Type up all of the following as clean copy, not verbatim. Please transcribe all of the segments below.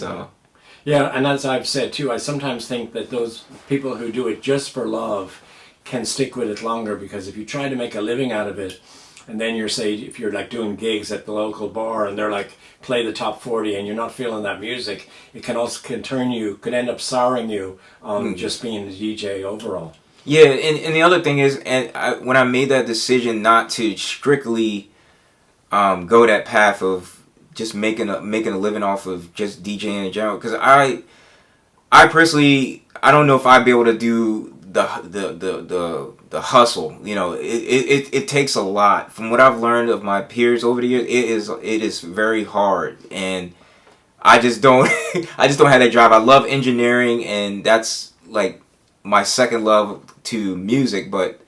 So Yeah, and as I've said too, I sometimes think that those people who do it just for love can stick with it longer, because if you try to make a living out of it, and then if you're like doing gigs at the local bar and they're like play the top 40 and you're not feeling that music, it could end up souring you on just being a DJ overall. yeah, and the other thing is, when I made that decision not to strictly go that path of just making a living off of just DJing in general, because I personally, I don't know if I'd be able to do the hustle. You know, it takes a lot. From what I've learned of my peers over the years, it is very hard, and I just don't I just don't have that drive. I love engineering, and that's like my second love to music. But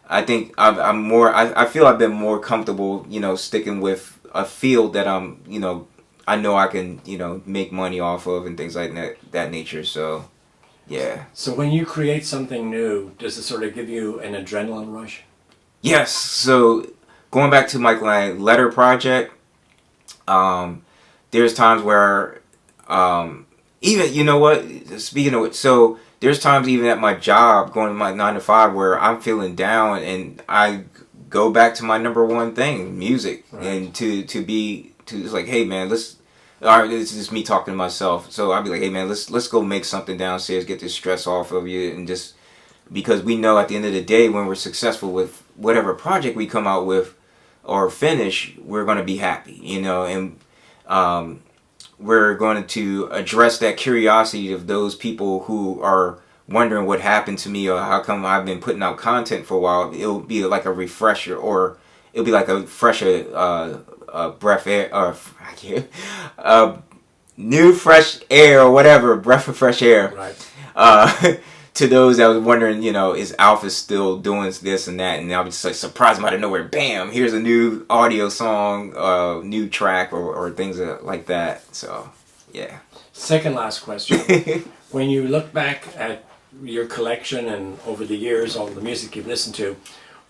I think I'm more. I feel I've been more comfortable, sticking with a field that I know I can, make money off of and things like that nature. So, yeah. So when you create something new, does it sort of give you an adrenaline rush? Yes. So going back to my letter project, there's times where, even, you know what, speaking of it, so there's times even at my job, going to my 9 to 5, where I'm feeling down and I go back to my number one thing, music. Right. And it's like, hey man, alright, this is just me talking to myself. So I'll be like, hey man, let's go make something downstairs, get this stress off of you, and just, because we know at the end of the day, when we're successful with whatever project we come out with or finish, we're going to be happy, and we're going to address that curiosity of those people who are wondering what happened to me or how come I've been putting out content for a while. It'll be like a refresher, or it'll be like a fresher breath air, or new fresh air, or whatever, breath of fresh air. Right. To those that was wondering, is Alpha still doing this and that? And I'll be just like surprised them out of nowhere. Bam! Here's a new audio song, new track, or things like that. So, yeah. Second last question. When you look back at your collection and over the years, all the music you've listened to,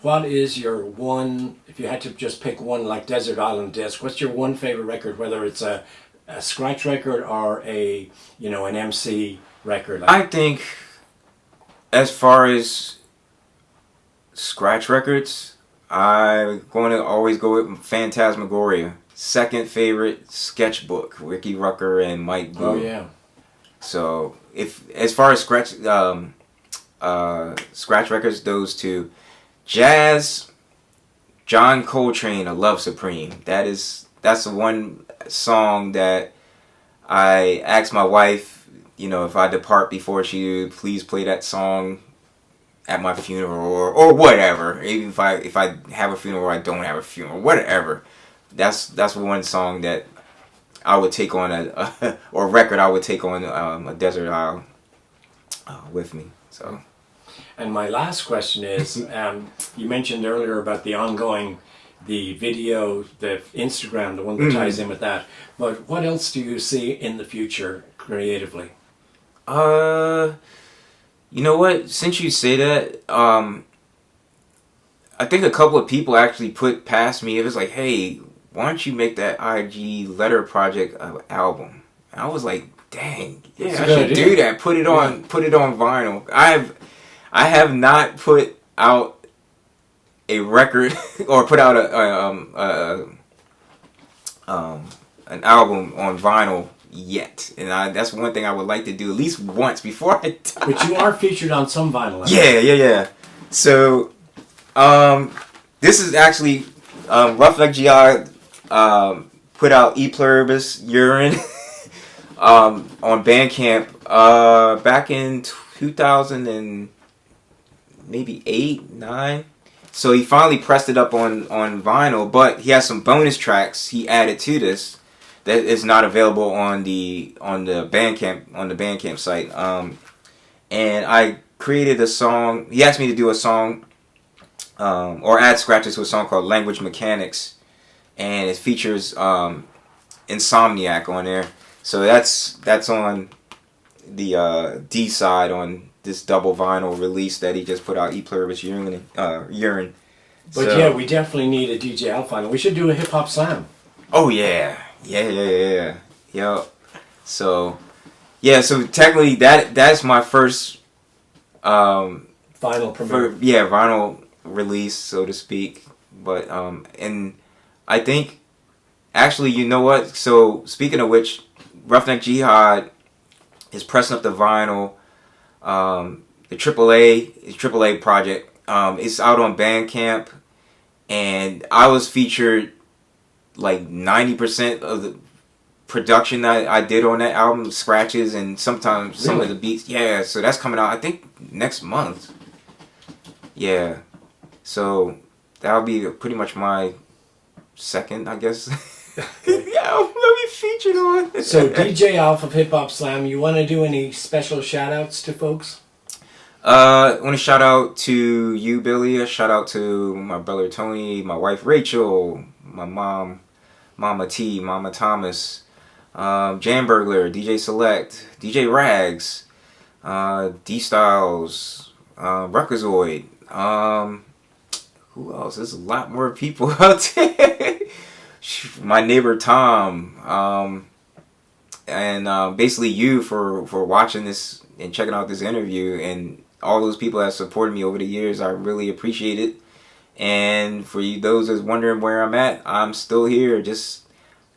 what is your one, if you had to just pick one, like Desert Island Disc, what's your one favorite record, whether it's a scratch record or an MC record? I think, as far as scratch records, I'm going to always go with Phantasmagoria. Second favorite, Sketchbook, Ricky Rucker and Mike Boo. Oh yeah. So as far as scratch records, those two. Jazz, John Coltrane, A Love Supreme. That's the one song that I asked my wife, if I depart before she would please play that song at my funeral or whatever. Even if I have a funeral or I don't have a funeral, whatever. That's one song that I would take on or record I would take on a desert isle with me. So. And my last question is, you mentioned earlier about the video, the Instagram, the one that ties in with that. But what else do you see in the future creatively? You know what? Since you say that, I think a couple of people actually put past me. It was like, hey, why don't you make that IG letter project album? And I was like, dang, yeah, I should do that. Put it on vinyl. I have not put out a record or put out an album on vinyl yet, and that's one thing I would like to do at least once before I die. But you are featured on some vinyl. Yeah. So, this is actually Rough Like GI put out E Pluribus Urine on Bandcamp back in 2000 and maybe 8, 9. So he finally pressed it up on vinyl, but he has some bonus tracks he added to this that is not available on the Bandcamp site. And I created a song. He asked me to do a song or add scratches to a song called Language Mechanics, and it features Insomniac on there. So that's on the D side on this double vinyl release that he just put out, E Pluribus Urine. But so, yeah, we definitely need a DJ Alf vinyl. We should do a HipHopSlam. Oh yeah. Yo, So yeah, so technically that's my first Final premiere. vinyl release, so to speak. But and I think actually, you know what? So speaking of which, Roughneck Jihad is pressing up the vinyl. The AAA project. It's out on Bandcamp, and I was featured like 90% of the production that I did on that album, scratches and sometimes some of the beats. Yeah, so that's coming out I think next month. Yeah, so that'll be pretty much my second, I guess. Yeah, let me featured on. So DJ ALF of HipHopSlam, you want to do any special shout outs to folks? I want to shout out to you, Billy. A shout out to my brother Tony, my wife Rachel, my mom, Mama T, Mama Thomas, Jam Burglar, DJ Select, DJ Rags, D Styles, Ruckazoid. Who else? There's a lot more people out there. My neighbor Tom, and basically you for watching this and checking out this interview, and all those people that supported me over the years. I really appreciate it. And for you, those that's wondering where I'm at, I'm still here, just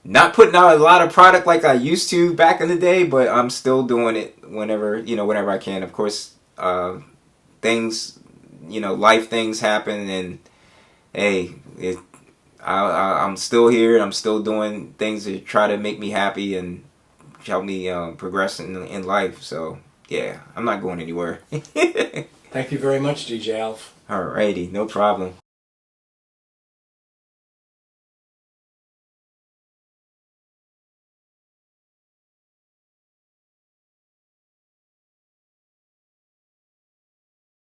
not putting out a lot of product like I used to back in the day, but I'm still doing it whenever I can. Of course, things, life things happen, and hey, I'm still here, and I'm still doing things to try to make me happy and help me progress in life. So yeah, I'm not going anywhere. Thank you very much, DJ ALF. Alrighty, no problem.